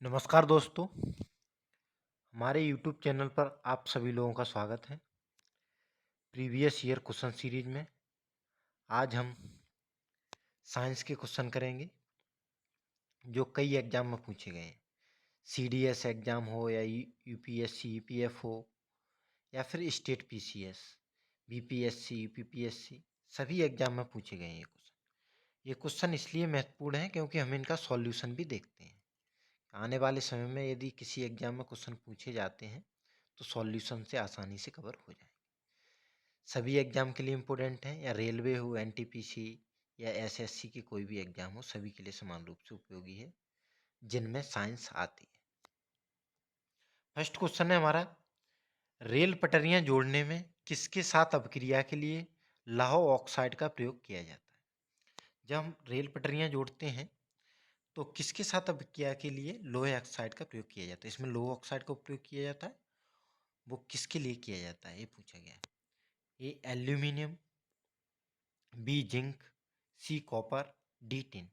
नमस्कार दोस्तों, हमारे YouTube चैनल पर आप सभी लोगों का स्वागत है। प्रीवियस ईयर क्वेश्चन सीरीज में आज हम साइंस के क्वेश्चन करेंगे जो कई एग्जाम में पूछे गए हैं। CDS एग्जाम हो या UPSC EPF हो या फिर स्टेट PCS, BPSC UPPSC, सभी एग्जाम में पूछे गए हैं ये क्वेश्चन इसलिए महत्वपूर्ण है क्योंकि हम इनका सॉल्यूशन भी देखते हैं। आने वाले समय में यदि किसी एग्जाम में क्वेश्चन पूछे जाते हैं तो सॉल्यूशन से आसानी से कवर हो जाए। सभी एग्जाम के लिए इम्पोर्टेंट हैं, या रेलवे हो, NTPC या SSC की कोई भी एग्जाम हो, सभी के लिए समान रूप से उपयोगी है जिनमें साइंस आती है। फर्स्ट क्वेश्चन है हमारा, रेल पटरियां जोड़ने में किसके साथ अपक्रिया के लिए लौह ऑक्साइड का प्रयोग किया जाता है? जब हम रेल पटरियां जोड़ते हैं तो किसके साथ अपक्रिया के लिए लोहे ऑक्साइड का प्रयोग किया जाता है? इसमें लोह ऑक्साइड का उपयोग किया जाता है, वो किसके लिए किया जाता है ये पूछा गया है। A aluminium, B zinc, C copper, D tin.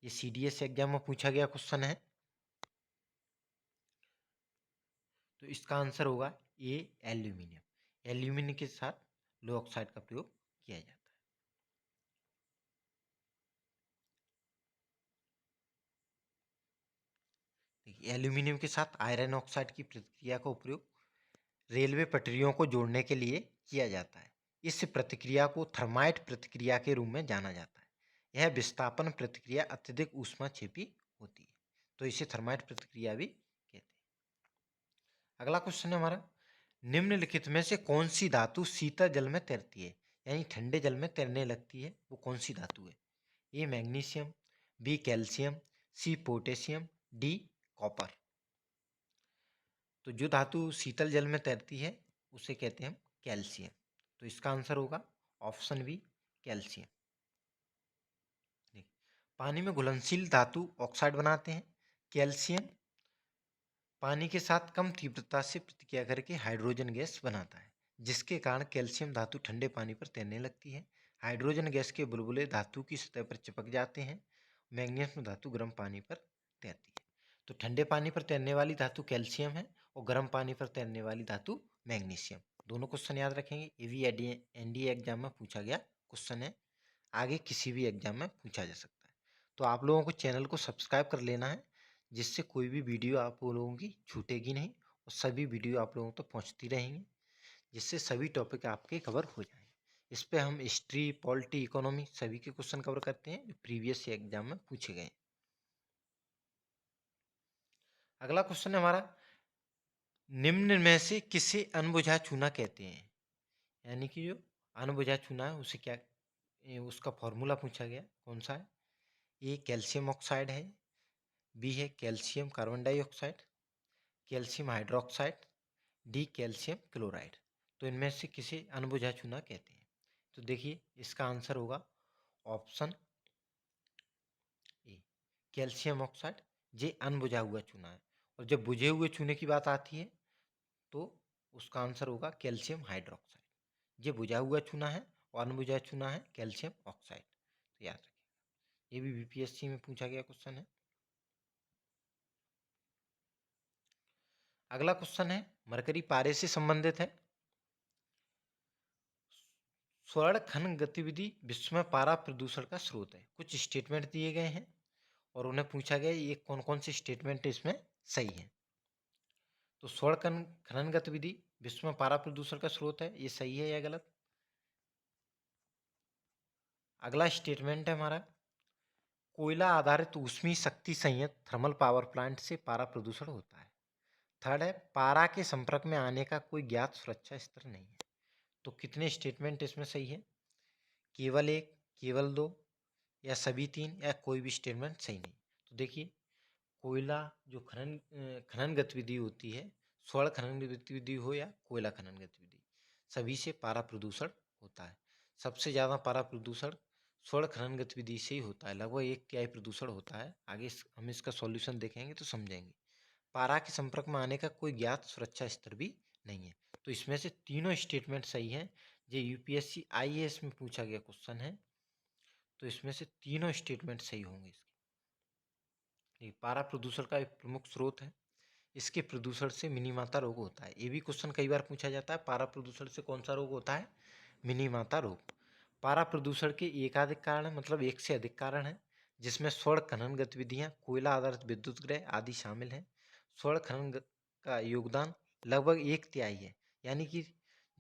ये CDS एग्जाम में पूछा गया क्वेश्चन है, तो इसका आंसर होगा ए एल्यूमिनियम। एल्यूमिनियम के साथ लोह ऑक्साइड का प्रयोग किया जाता है। देखिए, एल्यूमिनियम के साथ आयरन ऑक्साइड की प्रतिक्रिया का उपयोग रेलवे पटरियों को जोड़ने के लिए किया जाता है। इस प्रतिक्रिया को थर्माइट प्रतिक्रिया के रूप में जाना जाता है। यह विस्थापन प्रतिक्रिया अत्यधिक ऊष्माक्षेपी होती है, तो इसे थर्माइट प्रतिक्रिया भी कहते हैं। अगला क्वेश्चन है हमारा, निम्नलिखित में से कौन सी धातु शीतल जल में तैरती है, यानी ठंडे जल में तैरने लगती है, वो कौन सी धातु है? A magnesium, B calcium, C potassium, D copper. तो जो धातु शीतल जल में तैरती है उसे कहते हैं हम कैल्शियम, तो इसका आंसर होगा ऑप्शन बी कैल्शियम। पानी में घुलनशील धातु ऑक्साइड बनाते हैं। कैल्शियम पानी के साथ कम तीव्रता से प्रतिक्रिया करके हाइड्रोजन गैस बनाता है, जिसके कारण कैल्शियम धातु ठंडे पानी पर तैरने लगती है। हाइड्रोजन गैस के बुलबुले धातु की सतह पर चिपक जाते हैं। मैग्नीशियम धातु गर्म पानी पर तैरती है। तो ठंडे पानी पर तैरने वाली धातु कैल्शियम है और गर्म पानी पर तैरने वाली धातु मैग्नीशियम। दोनों क्वेश्चन याद रखेंगे, ये भी NDA एग्जाम में पूछा गया क्वेश्चन है, आगे किसी भी एग्जाम में पूछा जा सकता है। तो आप लोगों को चैनल को सब्सक्राइब कर लेना है, जिससे कोई भी वीडियो आप लोगों की छूटेगी नहीं और सभी वीडियो आप लोगों तक पहुंचती रहेंगी, जिससे सभी टॉपिक आपके कवर हो जाएंगे। इस पे हम हिस्ट्री, पॉलिटी, इकोनॉमी सभी के क्वेश्चन कवर करते हैं जो प्रीवियस एग्जाम में पूछे गए। अगला क्वेश्चन है हमारा, निम्न में से किसे अनबुझा चूना कहते हैं? यानी कि जो अनबुझा चूना है उसे क्या, उसका फॉर्मूला पूछा गया, कौन सा है? ए कैल्शियम ऑक्साइड है, बी है calcium carbon dioxide, calcium hydroxide, D calcium chloride. तो इनमें से किसे अनबुझा चूना कहते हैं? तो देखिए, इसका आंसर होगा ऑप्शन ए कैल्शियम ऑक्साइड। ये अनबुझा हुआ चूना है, और जब बुझे हुए चूने की बात आती है तो उसका आंसर होगा कैल्शियम हाइड्रोक्साइड। ये बुझा हुआ चूना है और अनबुझा चूना है कैल्शियम ऑक्साइड, तो याद रखिए, ये भी BPSC में पूछा गया क्वेश्चन है। अगला क्वेश्चन है, मरकरी पारे से संबंधित है। स्वर्ण खनन गतिविधि विश्व में पारा प्रदूषण का स्रोत है। कुछ स्टेटमेंट दिए गए हैं और उन्हें पूछा गया ये कौन कौन से स्टेटमेंट इसमें सही है। तो स्वर्ण खनन गतिविधि विश्व में पारा प्रदूषण का स्रोत है, ये सही है या गलत? अगला स्टेटमेंट है हमारा, कोयला आधारित ऊष्मीय शक्ति संयंत्र थर्मल पावर प्लांट से पारा प्रदूषण होता है। थर्ड है, पारा के संपर्क में आने का कोई ज्ञात सुरक्षा स्तर नहीं है। तो कितने स्टेटमेंट इसमें सही है? केवल एक, केवल दो, या सभी तीन, या कोई भी स्टेटमेंट सही नहीं? तो देखिए, कोयला जो खनन गतिविधि होती है, स्वर्ण खनन गतिविधि हो या कोयला खनन गतिविधि, सभी से पारा प्रदूषण होता है। सबसे ज़्यादा पारा प्रदूषण स्वर्ण खनन गतिविधि से ही होता है, लगभग 1/3 प्रदूषण होता है। आगे हम इसका सॉल्यूशन देखेंगे तो समझेंगे। पारा के संपर्क में आने का कोई ज्ञात सुरक्षा स्तर भी नहीं है। तो इसमें से तीनों स्टेटमेंट सही हैं। ये UPSC IAS में पूछा गया क्वेश्चन है, तो इसमें से तीनों स्टेटमेंट सही होंगे इसके। पारा प्रदूषण का एक प्रमुख स्रोत है। इसके प्रदूषण से मिनीमाता रोग होता है। ये भी क्वेश्चन कई बार पूछा जाता है, पारा प्रदूषण से कौन सा रोग होता है? मिनीमाता रोग। पारा प्रदूषण के एकाधिक कारण है, मतलब एक से अधिक कारण है, जिसमें स्वर्ण खनन गतिविधियां, कोयला आधारित विद्युत गृह आदि शामिल हैं। स्वर्ण खनन का योगदान लगभग 1/3 है, यानी कि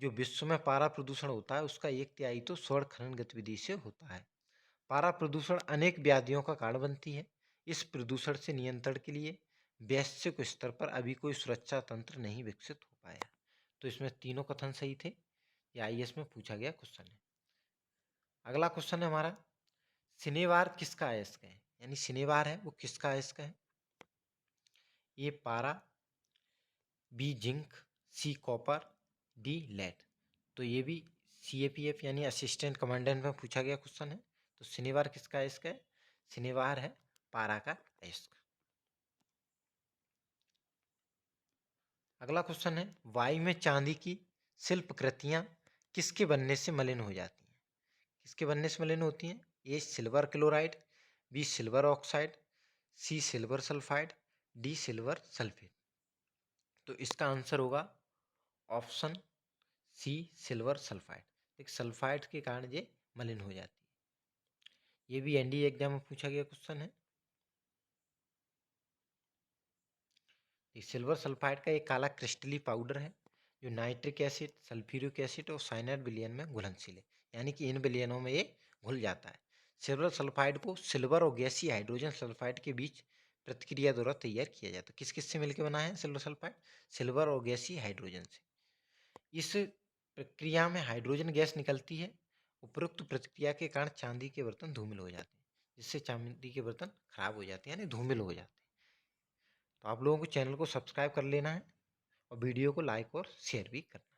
जो विश्व में पारा प्रदूषण होता है उसका 1/3 तो स्वर्ण खनन गतिविधि से होता है। पारा प्रदूषण अनेक व्याधियों का कारण बनती है। इस प्रदूषण से नियंत्रण के लिए वैश्विक स्तर पर अभी कोई सुरक्षा तंत्र नहीं विकसित हो पाया। तो इसमें तीनों कथन सही थे। ये आईएएस में पूछा गया क्वेश्चन है। अगला क्वेश्चन है हमारा, शनिवार किसका अयस्क है? यानी शनिवार है वो किसका अयस्क है? ए पारा, B zinc, C copper, D lead. तो ये भी सीएपीएफ यानी असिस्टेंट कमांडेंट में पूछा गया क्वेश्चन है। तो शनिवार किसका अयस्क है? शनिवार है पारा का अयस्क। अगला क्वेश्चन है, वायु में चांदी की शिल्प कृतियां किसके बनने से मलिन हो जाती हैं? किसके बनने से मलिन होती हैं? A silver chloride, B silver oxide, C silver sulphide, D silver sulphate. तो इसका आंसर होगा ऑप्शन सी सिल्वर सल्फाइड। एक सल्फाइड के कारण ये मलिन हो जाती है। ये भी एनडीए एग्जाम में पूछा गया क्वेश्चन है। सिल्वर सल्फाइड का एक काला क्रिस्टली पाउडर है जो नाइट्रिक एसिड, सल्फ्यूरिक एसिड और साइनाइड विलयन में घुलनशील है, यानी कि इन विलयनों में ये घुल जाता है। सिल्वर सल्फाइड को सिल्वर और गैसीय हाइड्रोजन सल्फाइड के बीच प्रतिक्रिया द्वारा तैयार किया जाता है। किस किस से मिलकर बना है सिल्वर सल्फाइड? सिल्वर और गैसीय हाइड्रोजन से। इस प्रक्रिया में हाइड्रोजन गैस निकलती है। उपरोक्त प्रतिक्रिया के कारण चांदी के बर्तन धूमिल हो जाते हैं, जिससे चांदी के बर्तन खराब हो जाते हैं, यानी धूमिल हो जाते हैं। तो आप लोगों को चैनल को सब्सक्राइब कर लेना है और वीडियो को लाइक और शेयर भी करना है।